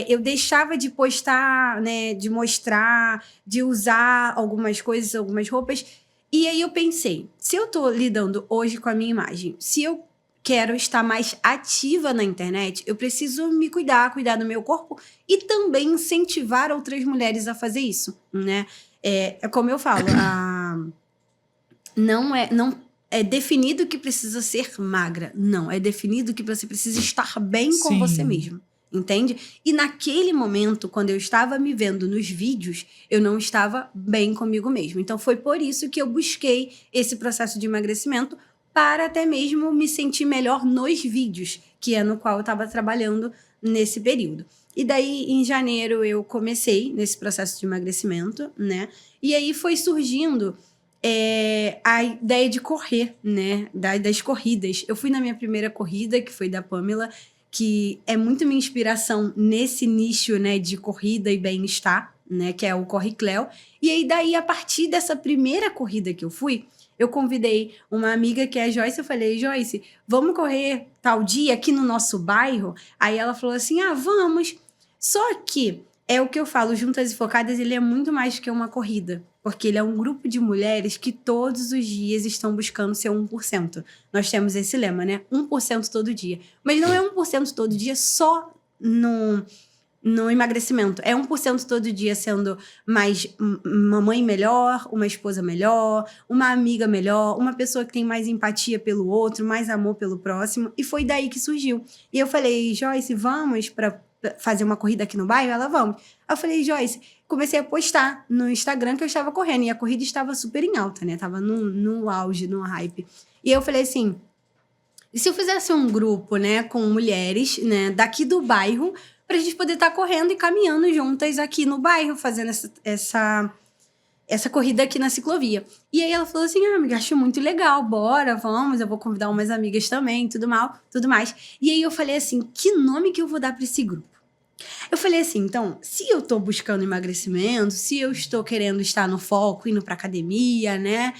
eu deixava de postar, né, de mostrar, de usar algumas coisas, algumas roupas. E aí eu pensei, se eu tô lidando hoje com a minha imagem, se eu quero estar mais ativa na internet, eu preciso me cuidar do meu corpo e também incentivar outras mulheres a fazer isso, né? Como eu falo, não é definido que precisa ser magra. Não, é definido que você precisa estar bem com você mesmo. Entende? E naquele momento, quando eu estava me vendo nos vídeos, eu não estava bem comigo mesmo. Então, foi por isso que eu busquei esse processo de emagrecimento para até mesmo me sentir melhor nos vídeos, que é no qual eu estava trabalhando nesse período. E daí, em janeiro, eu comecei nesse processo de emagrecimento, né? E aí foi surgindo a ideia de correr, né? Das corridas. Eu fui na minha primeira corrida, que foi da Pamela, que é muito minha inspiração nesse nicho, né, de corrida e bem-estar, né? Que é o Corre Cleo. E aí, daí, a partir dessa primeira corrida que eu fui, eu convidei uma amiga que é a Joyce, eu falei, Joyce, vamos correr tal dia aqui no nosso bairro? Aí ela falou assim, vamos. Só que é o que eu falo, Juntas e Focadas, ele é muito mais que uma corrida, porque ele é um grupo de mulheres que todos os dias estão buscando ser 1%. Nós temos esse lema, né? 1% todo dia. Mas não é 1% todo dia só no emagrecimento. É 1% todo dia sendo mais uma mãe melhor, uma esposa melhor, uma amiga melhor, uma pessoa que tem mais empatia pelo outro, mais amor pelo próximo. E foi daí que surgiu. E eu falei, Joyce, vamos para fazer uma corrida aqui no bairro? Ela, vamos. Aí eu falei, Joyce, comecei a postar no Instagram que eu estava correndo. E a corrida estava super em alta, né? Tava no auge, no hype. E eu falei assim, e se eu fizesse um grupo, né, com mulheres, né, daqui do bairro, pra gente poder estar correndo e caminhando juntas aqui no bairro, fazendo essa corrida aqui na ciclovia. E aí ela falou assim, amiga, acho muito legal, bora, vamos, eu vou convidar umas amigas também, tudo mais. E aí eu falei assim, que nome que eu vou dar pra esse grupo? Eu falei assim, então, se eu tô buscando emagrecimento, se eu estou querendo estar no foco, indo pra academia, né?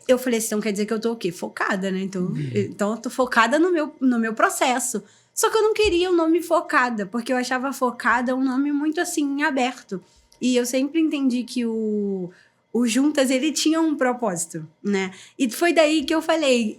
Eu falei assim, então quer dizer que eu tô o quê? Focada, né? Então eu tô focada no meu processo. Só que eu não queria o nome focada, porque eu achava focada um nome muito, assim, aberto. E eu sempre entendi que o Juntas, ele tinha um propósito, né? E foi daí que eu falei,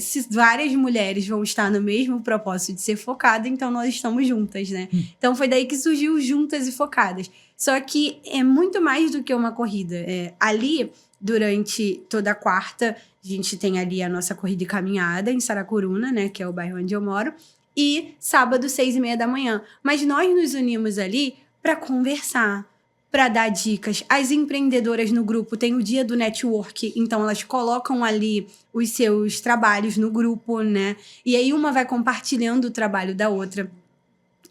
se várias mulheres vão estar no mesmo propósito de ser focada, então nós estamos juntas, né? Então foi daí que surgiu Juntas e Focadas. Só que é muito mais do que uma corrida. Ali, durante toda a quarta, a gente tem ali a nossa corrida e caminhada em Saracuruna, né? Que é o bairro onde eu moro. E sábado, 6h30 da manhã. Mas nós nos unimos ali para conversar, para dar dicas. As empreendedoras no grupo têm o dia do network, então elas colocam ali os seus trabalhos no grupo, né? E aí uma vai compartilhando o trabalho da outra.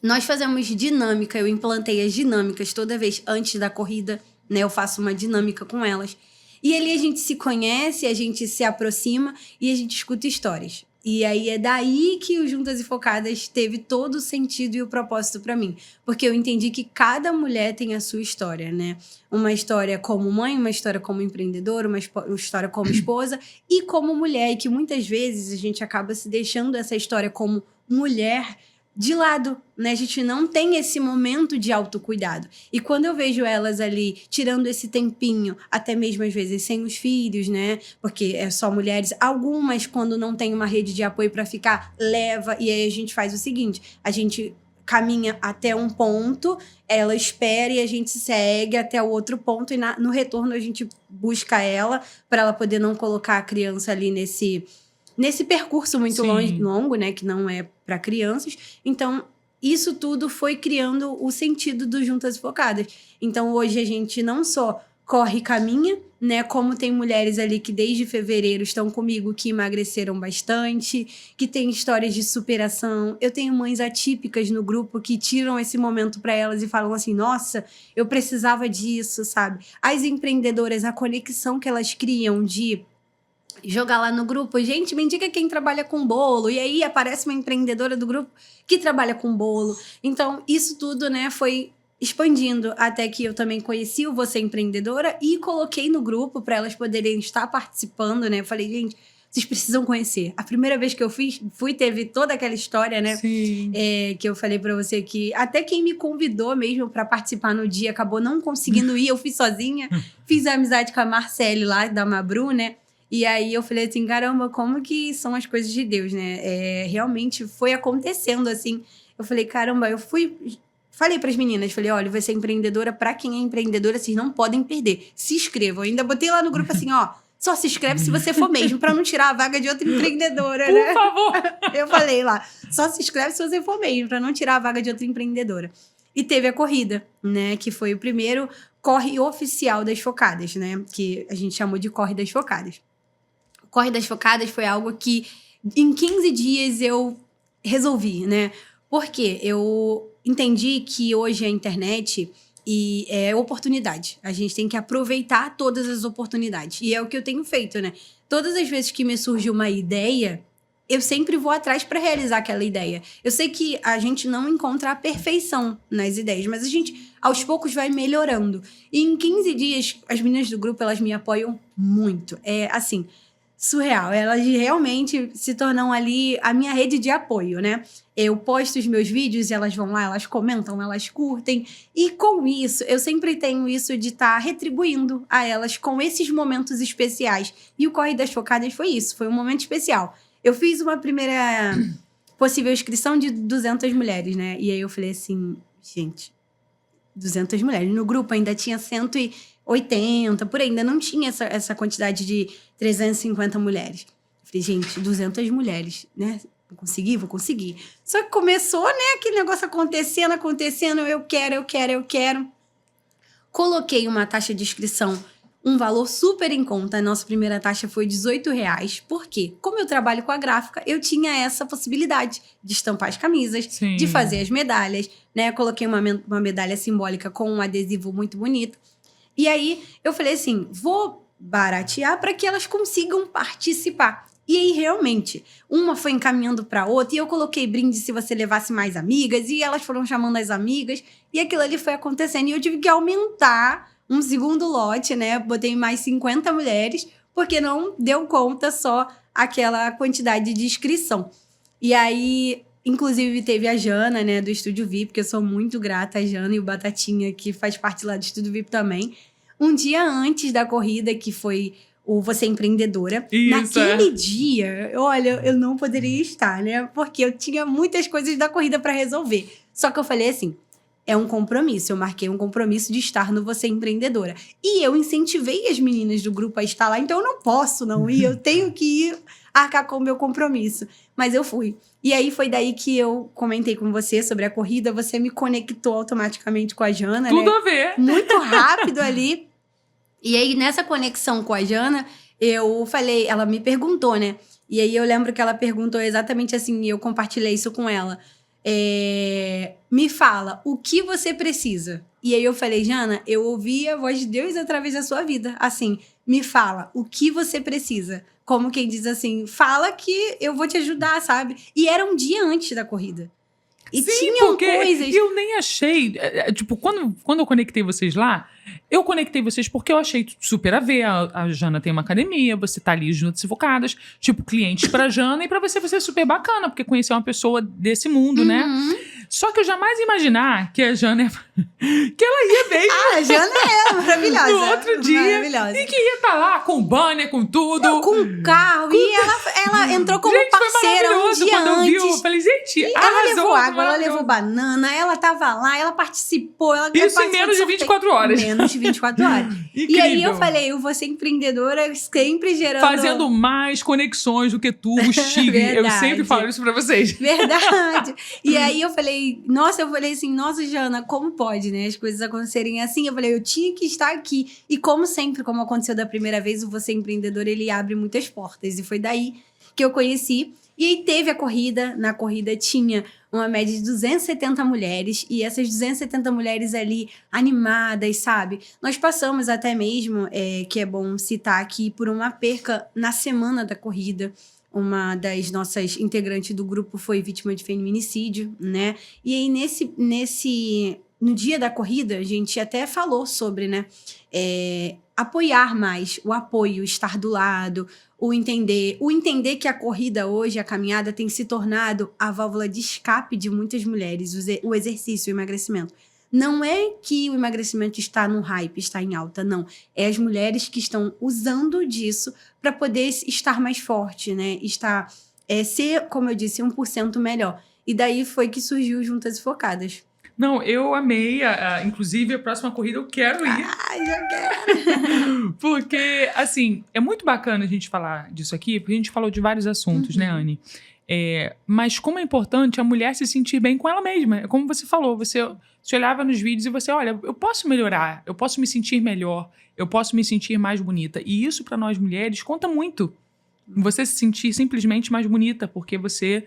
Nós fazemos dinâmica, eu implantei as dinâmicas toda vez antes da corrida, né? Eu faço uma dinâmica com elas. E ali a gente se conhece, a gente se aproxima e a gente escuta histórias. E aí é daí que o Juntas e Focadas teve todo o sentido e o propósito para mim. Porque eu entendi que cada mulher tem a sua história, né? Uma história como mãe, uma história como empreendedora, uma história como esposa e como mulher. E que muitas vezes a gente acaba se deixando essa história como mulher de lado, né? A gente não tem esse momento de autocuidado. E quando eu vejo elas ali tirando esse tempinho, até mesmo às vezes sem os filhos, né? Porque é só mulheres. Algumas, quando não tem uma rede de apoio para ficar, leva. E aí a gente faz o seguinte, a gente caminha até um ponto, ela espera e a gente segue até o outro ponto. E no retorno a gente busca ela para ela poder não colocar a criança ali nesse percurso muito longo, né? Que não é para crianças. Então, isso tudo foi criando o sentido do Juntas e Focadas. Então, hoje a gente não só corre e caminha, né? Como tem mulheres ali que desde fevereiro estão comigo, que emagreceram bastante, que têm histórias de superação. Eu tenho mães atípicas no grupo que tiram esse momento para elas e falam assim, nossa, eu precisava disso, sabe? As empreendedoras, a conexão que elas criam de jogar lá no grupo, gente, me indica quem trabalha com bolo. E aí aparece uma empreendedora do grupo que trabalha com bolo. Então, isso tudo, né, foi expandindo até que eu também conheci o Você Empreendedora e coloquei no grupo para elas poderem estar participando, né? Eu falei, gente, vocês precisam conhecer. A primeira vez que eu fui, teve toda aquela história, né? Sim. Que eu falei pra você que até quem me convidou mesmo pra participar no dia acabou não conseguindo ir. Eu fui sozinha. Fiz amizade com a Marcele lá, da Mabru, né? E aí eu falei assim, caramba, como que são as coisas de Deus, né? Realmente foi acontecendo assim. Eu falei, caramba, falei pras meninas, falei, olha, vai ser empreendedora, pra quem é empreendedora, vocês não podem perder. Se inscrevam. Eu ainda botei lá no grupo assim, ó, só se inscreve se você for mesmo, pra não tirar a vaga de outra empreendedora, né? Por favor! Eu falei lá, só se inscreve se você for mesmo, pra não tirar a vaga de outra empreendedora. E teve a corrida, né? Que foi o primeiro corre oficial das Focadas, né? Que a gente chamou de Corre das Focadas. O Corre das Focadas foi algo que em 15 dias eu resolvi, né? Porque eu entendi que hoje a internet é oportunidade. A gente tem que aproveitar todas as oportunidades. E é o que eu tenho feito, né? Todas as vezes que me surge uma ideia, eu sempre vou atrás para realizar aquela ideia. Eu sei que a gente não encontra a perfeição nas ideias, mas a gente, aos poucos, vai melhorando. E em 15 dias, as meninas do grupo, elas me apoiam muito. É, assim, surreal. Elas realmente se tornam ali a minha rede de apoio, né? Eu posto os meus vídeos e elas vão lá, elas comentam, elas curtem. E com isso, eu sempre tenho isso de estar retribuindo a elas com esses momentos especiais. E o Corre das Focadas foi isso, foi um momento especial. Eu fiz uma primeira possível inscrição de 200 mulheres, né? E aí eu falei assim, gente, 200 mulheres. No grupo ainda tinha 180, por aí. Ainda não tinha essa quantidade de 350 mulheres. Eu falei, gente, 200 mulheres, né? Vou conseguir. Só que começou, né? Aquele negócio acontecendo. Eu quero. Coloquei uma taxa de inscrição um valor super em conta. A nossa primeira taxa foi R$18. Por quê? Como eu trabalho com a gráfica, eu tinha essa possibilidade de estampar as camisas, Sim. de fazer as medalhas, né? Coloquei uma medalha simbólica com um adesivo muito bonito. E aí, eu falei assim, vou baratear para que elas consigam participar. E aí, realmente, uma foi encaminhando para outra, e eu coloquei brinde se você levasse mais amigas, e elas foram chamando as amigas, e aquilo ali foi acontecendo. E eu tive que aumentar um segundo lote, né? Botei mais 50 mulheres, porque não deu conta só aquela quantidade de inscrição. E aí, inclusive, teve a Jana, né, do Estúdio VIP, que eu sou muito grata a Jana e o Batatinha, que faz parte lá do Estúdio VIP também. Um dia antes da corrida, que foi o Você Empreendedora. Isso, naquele dia, olha, eu não poderia estar, né? Porque eu tinha muitas coisas da corrida para resolver. Só que eu falei assim, é um compromisso. Eu marquei um compromisso de estar no Você Empreendedora. E eu incentivei as meninas do grupo a estar lá, então eu não posso não ir, eu tenho que ir arcar com o meu compromisso. Mas eu fui. E aí foi daí que eu comentei com você sobre a corrida, você me conectou automaticamente com a Jana, Tudo né? a ver. Muito rápido ali. E aí, nessa conexão com a Jana, eu falei, ela me perguntou, né? E aí eu lembro que ela perguntou exatamente assim, e eu compartilhei isso com ela. Me fala, o que você precisa? E aí eu falei, Jana, eu ouvi a voz de Deus através da sua vida. Assim, me fala, o que você precisa? Como quem diz assim, fala que eu vou te ajudar, sabe? E era um dia antes da corrida. E Sim, tinham porque coisas... eu nem achei... Tipo, quando eu conectei vocês lá, eu conectei vocês porque eu achei super a ver. A Jana tem uma academia, você tá ali juntas e focadas. Tipo, clientes pra Jana e pra você ser super bacana, porque conhecer uma pessoa desse mundo, né? Só que eu jamais ia imaginar que a Jana... que ela ia mesmo. A Jana é maravilhosa. No outro dia. Maravilhosa. E que ia estar lá com banner, com tudo. Não, com um carro. E ela entrou como gente, foi parceira um maravilhoso dia quando eu vi. Eu antes. falei, gente, E ela arrasou, levou água, ela maravilhoso. levou banana, ela tava lá, ela participou. Ela Isso em participou menos de sorteio. 24 horas. Menos de 24 horas. Incrível. E aí eu falei, eu vou ser empreendedora sempre gerando... Fazendo mais conexões do que tubo chique. Eu Verdade. sempre falo isso pra vocês. Verdade. E aí eu falei assim, nossa, Jana, como pode, né? As coisas acontecerem assim. Eu falei, eu tinha que estar aqui. E como sempre, como aconteceu da primeira vez, o Você Empreendedor, ele abre muitas portas. E foi daí que eu conheci. E aí teve a corrida. Na corrida tinha uma média de 270 mulheres. E essas 270 mulheres ali, animadas, sabe? Nós passamos até mesmo, que é bom citar aqui, por uma perca na semana da corrida. Uma das nossas integrantes do grupo foi vítima de feminicídio, né? E aí, no dia da corrida, a gente até falou sobre, né? Apoiar mais, o apoio, estar do lado, o entender que a corrida hoje, a caminhada, tem se tornado a válvula de escape de muitas mulheres, o exercício, o emagrecimento. Não é que o emagrecimento está no hype, está em alta, não. É as mulheres que estão usando disso para poder estar mais forte, né? Ser, como eu disse, 1% melhor. E daí foi que surgiu Juntas e Focadas. Não, eu amei. Inclusive, a próxima corrida eu quero ir. Ai, já quero! Porque, assim, é muito bacana a gente falar disso aqui, porque a gente falou de vários assuntos, né, Anne? Mas como é importante a mulher se sentir bem com ela mesma. É como você falou, você olhava nos vídeos e você, olha, eu posso melhorar, eu posso me sentir melhor, eu posso me sentir mais bonita. E isso, para nós mulheres, conta muito. Você se sentir simplesmente mais bonita, porque você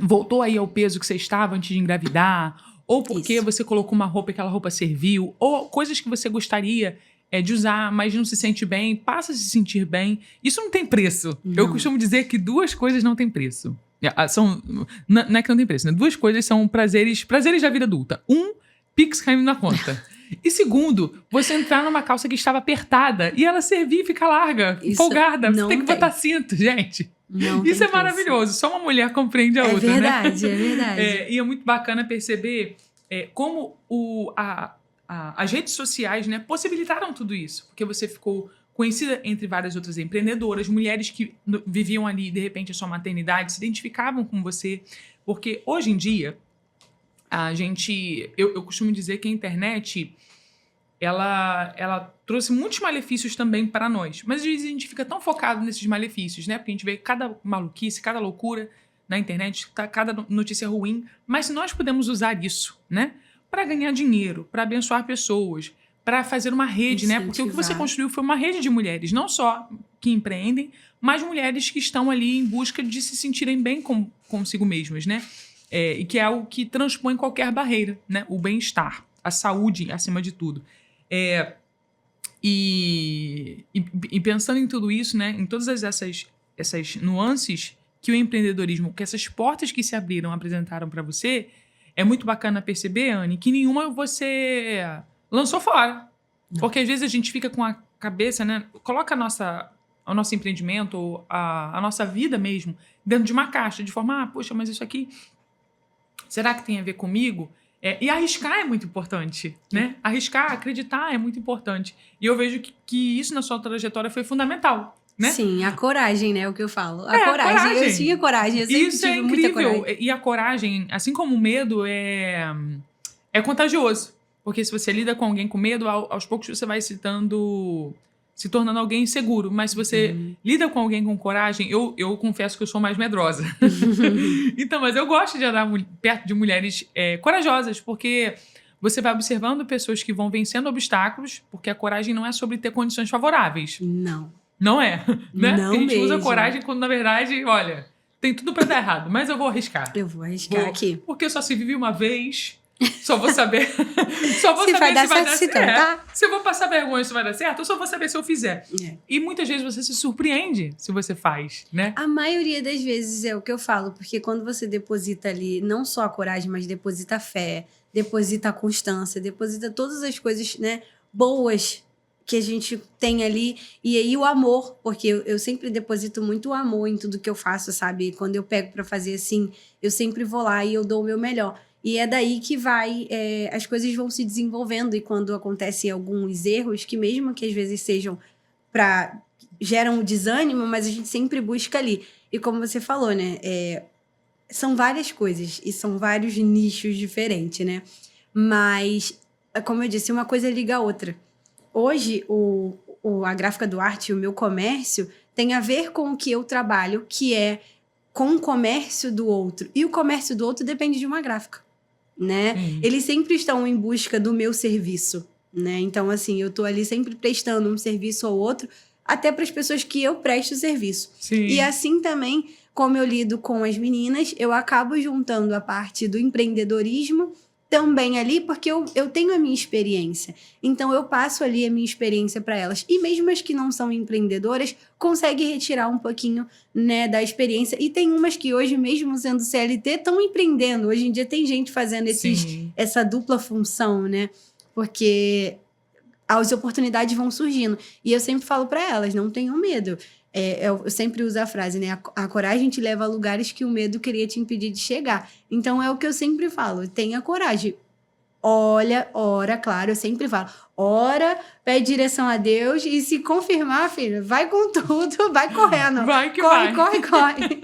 voltou aí ao peso que você estava antes de engravidar, ou porque você colocou uma roupa e aquela roupa serviu, ou coisas que você gostaria de usar, mas não se sente bem, passa a se sentir bem. Isso não tem preço. Não. Eu costumo dizer que 2 coisas não têm preço. Não é que não tem preço, né? 2 coisas são prazeres da vida adulta. 1, Pix caindo na conta. E 2, você entrar numa calça que estava apertada e ela servir e ficar larga, folgada. Você tem que botar cinto, gente. Isso é maravilhoso. Só uma mulher compreende a outra, verdade, né? É verdade. E é muito bacana perceber como as redes sociais, né, possibilitaram tudo isso. Porque você ficou conhecida entre várias outras empreendedoras, mulheres que viviam ali, de repente, a sua maternidade, se identificavam com você. Porque hoje em dia, eu costumo dizer que a internet, ela trouxe muitos malefícios também para nós. Mas às vezes a gente fica tão focado nesses malefícios, né? Porque a gente vê cada maluquice, cada loucura na internet, cada notícia ruim. Mas se nós podemos usar isso, né, para ganhar dinheiro, para abençoar pessoas, para fazer uma rede, né? Porque o que você construiu foi uma rede de mulheres, não só que empreendem, mas mulheres que estão ali em busca de se sentirem bem consigo mesmas, né? E que é algo que transpõe qualquer barreira, né? O bem-estar, a saúde acima de tudo. E pensando em tudo isso, né? Em todas essas nuances que o empreendedorismo, que essas portas que se abriram, apresentaram para você, é muito bacana perceber, Anne, que nenhuma você lançou fora. Não. Porque às vezes a gente fica com a cabeça, né? Coloca o nosso empreendimento, ou a nossa vida mesmo, dentro de uma caixa, de forma, poxa, mas isso aqui, será que tem a ver comigo? E arriscar é muito importante, né? Arriscar, acreditar é muito importante. E eu vejo que isso na sua trajetória foi fundamental, né? Sim, a coragem, né? O que eu falo. A coragem. Eu tinha coragem, eu sempre isso tive muita coragem. E a coragem, assim como o medo, é contagioso. Porque se você lida com alguém com medo, aos poucos você vai se tornando alguém inseguro. Mas se você lida com alguém com coragem, eu confesso que eu sou mais medrosa. Então, mas eu gosto de andar perto de mulheres corajosas, porque você vai observando pessoas que vão vencendo obstáculos, porque a coragem não é sobre ter condições favoráveis. Não é, né? Não a gente mesmo. usa coragem quando, na verdade, olha, tem tudo pra dar errado, mas eu vou arriscar. Eu vou arriscar aqui. Porque só se vive uma vez, só vou saber se vai dar certo. Tá? Se eu vou passar vergonha se vai dar certo, eu só vou saber se eu fizer. E muitas vezes você se surpreende se você faz, né? A maioria das vezes é o que eu falo, porque quando você deposita ali não só a coragem, mas deposita a fé, deposita a constância, deposita todas as coisas, né, boas que a gente tem ali, e aí o amor, porque eu sempre deposito muito amor em tudo que eu faço, sabe? Quando eu pego pra fazer assim, eu sempre vou lá e eu dou o meu melhor. E é daí que as coisas vão se desenvolvendo, e quando acontecem alguns erros, que mesmo que às vezes sejam geram um desânimo, mas a gente sempre busca ali. E como você falou, né? São várias coisas, e são vários nichos diferentes, né? Mas, como eu disse, uma coisa liga a outra. Hoje, a Gráfica do Arte, o meu comércio, tem a ver com o que eu trabalho, que é com o comércio do outro. E o comércio do outro depende de uma gráfica, né? Eles sempre estão em busca do meu serviço, né? Então, assim, eu tô ali sempre prestando um serviço ao outro, até para as pessoas que eu presto serviço. Sim. E assim também, como eu lido com as meninas, eu acabo juntando a parte do empreendedorismo também ali, porque eu tenho a minha experiência. Então, eu passo ali a minha experiência para elas. E mesmo as que não são empreendedoras, conseguem retirar um pouquinho, né, da experiência. E tem umas que hoje, mesmo sendo CLT, estão empreendendo. Hoje em dia tem gente fazendo essa dupla função, né? Porque as oportunidades vão surgindo. E eu sempre falo para elas, não tenham medo. Eu sempre uso a frase, né? A coragem te leva a lugares que o medo queria te impedir de chegar. Então, é o que eu sempre falo. Tenha coragem. Ora, claro, eu sempre falo. Ora, pede direção a Deus e se confirmar, filha, vai com tudo, vai correndo. Vai que corre, vai. Corre.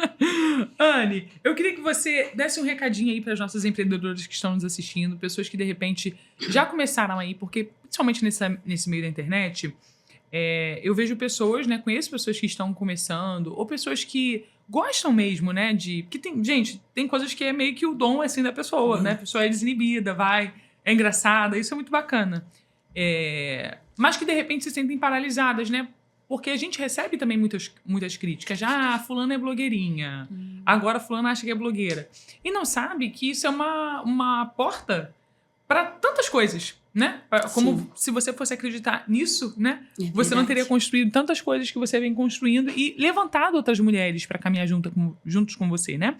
Anne, eu queria que você desse um recadinho aí para as nossas empreendedoras que estão nos assistindo, pessoas que, de repente, já começaram aí, porque, principalmente nesse meio da internet, eu vejo pessoas, né, conheço pessoas que estão começando, ou pessoas que gostam mesmo, né, porque tem coisas que é meio que o dom, assim, da pessoa, né, a pessoa é desinibida, é engraçada, isso é muito bacana. Mas que, de repente, se sentem paralisadas, né, porque a gente recebe também muitas críticas. Fulana é blogueirinha, agora fulana acha que é blogueira. E não sabe que isso é uma porta para tantas coisas, né? Como se você fosse acreditar nisso, né? Você não teria construído tantas coisas que você vem construindo e levantado outras mulheres para caminhar juntos com você, né?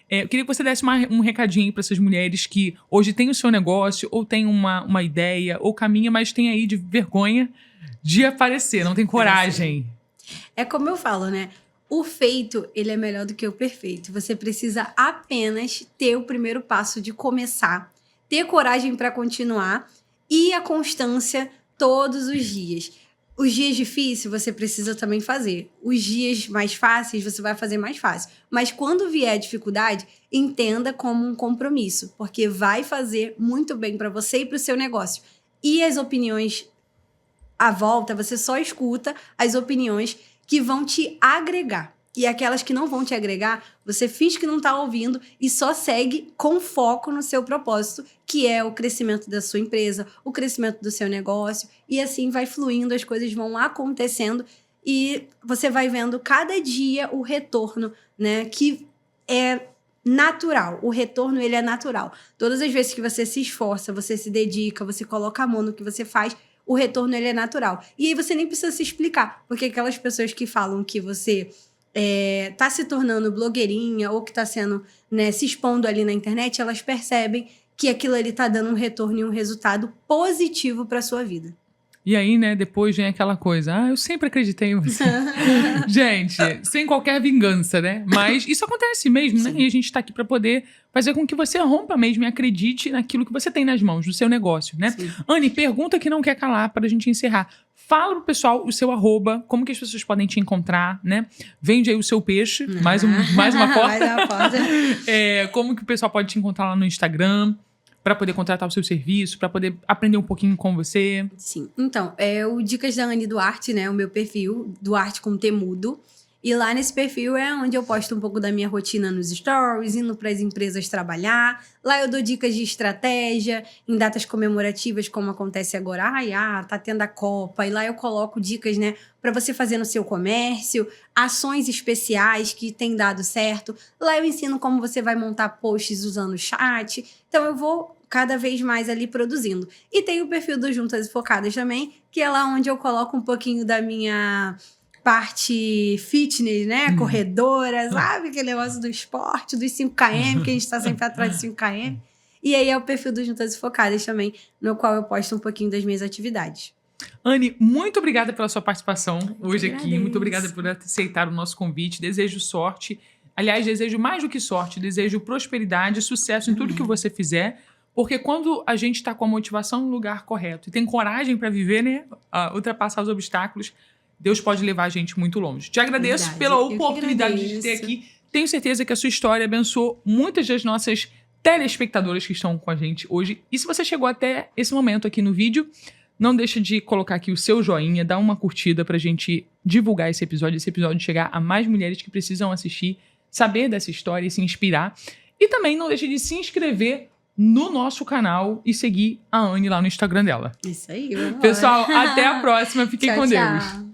Eu queria que você desse um recadinho para essas mulheres que hoje têm o seu negócio, ou têm uma ideia, ou caminha, mas tem aí de vergonha de aparecer, não tem coragem. É como eu falo, né? O feito, ele é melhor do que o perfeito. Você precisa apenas ter o primeiro passo de começar, ter coragem para continuar e a constância todos os dias. Os dias difíceis você precisa também fazer. Os dias mais fáceis você vai fazer mais fácil. Mas quando vier a dificuldade, entenda como um compromisso, porque vai fazer muito bem para você e para o seu negócio. E as opiniões à volta, você só escuta as opiniões que vão te agregar. E aquelas que não vão te agregar, você finge que não tá ouvindo e só segue com foco no seu propósito, que é o crescimento da sua empresa, o crescimento do seu negócio. E assim vai fluindo, as coisas vão acontecendo e você vai vendo cada dia o retorno, né? Que é natural. O retorno, ele é natural. Todas as vezes que você se esforça, você se dedica, você coloca a mão no que você faz, o retorno, ele é natural. E aí você nem precisa se explicar, porque aquelas pessoas que falam que você tá se tornando blogueirinha ou que tá sendo, né, se expondo ali na internet, elas percebem que aquilo ali tá dando um retorno e um resultado positivo pra sua vida. E aí, né, depois vem aquela coisa, eu sempre acreditei em você. Gente, sem qualquer vingança, né? Mas isso acontece mesmo, né? E a gente tá aqui pra poder fazer com que você rompa mesmo e acredite naquilo que você tem nas mãos, no seu negócio, né? Sim. Anny, pergunta que não quer calar pra gente encerrar. Fala pro pessoal o seu @, como que as pessoas podem te encontrar, né? Vende aí o seu peixe, mais uma porta. Mais uma porta. Como que o pessoal pode te encontrar lá no Instagram, para poder contratar o seu serviço, para poder aprender um pouquinho com você. Sim. Então, o Dicas da Anny Duarte, né? O meu perfil, Duarte com T mudo. E lá nesse perfil é onde eu posto um pouco da minha rotina nos stories, indo para as empresas trabalhar. Lá eu dou dicas de estratégia, em datas comemorativas, como acontece agora. Tá tendo a Copa. E lá eu coloco dicas, né, para você fazer no seu comércio, ações especiais que têm dado certo. Lá eu ensino como você vai montar posts usando o chat. Então eu vou cada vez mais ali produzindo. E tem o perfil do Juntas e Focadas também, que é lá onde eu coloco um pouquinho da minha parte fitness, né? Corredora, sabe? Aquele negócio do esporte, dos 5km, que a gente tá sempre atrás de 5km. E aí é o perfil do Juntas e Focadas também, no qual eu posto um pouquinho das minhas atividades. Anny, muito obrigada pela sua participação hoje aqui. Agradeço. Muito obrigada por aceitar o nosso convite. Desejo sorte. Aliás, desejo mais do que sorte. Desejo prosperidade, sucesso em tudo que você fizer. Porque quando a gente tá com a motivação no lugar correto e tem coragem para viver, né? Ultrapassar os obstáculos, Deus pode levar a gente muito longe. Te agradeço Verdade. pela Eu que oportunidade de ter agradeço. aqui. Tenho certeza que a sua história abençoou muitas das nossas telespectadoras que estão com a gente hoje. E se você chegou até esse momento aqui no vídeo, não deixa de colocar aqui o seu joinha, dar uma curtida pra gente divulgar esse episódio chegar a mais mulheres que precisam assistir, saber dessa história e se inspirar. E também não deixa de se inscrever no nosso canal e seguir a Anny lá no Instagram dela. Isso aí, vamos lá. Pessoal, até a próxima. Fiquem Tchau, com tchau. Deus.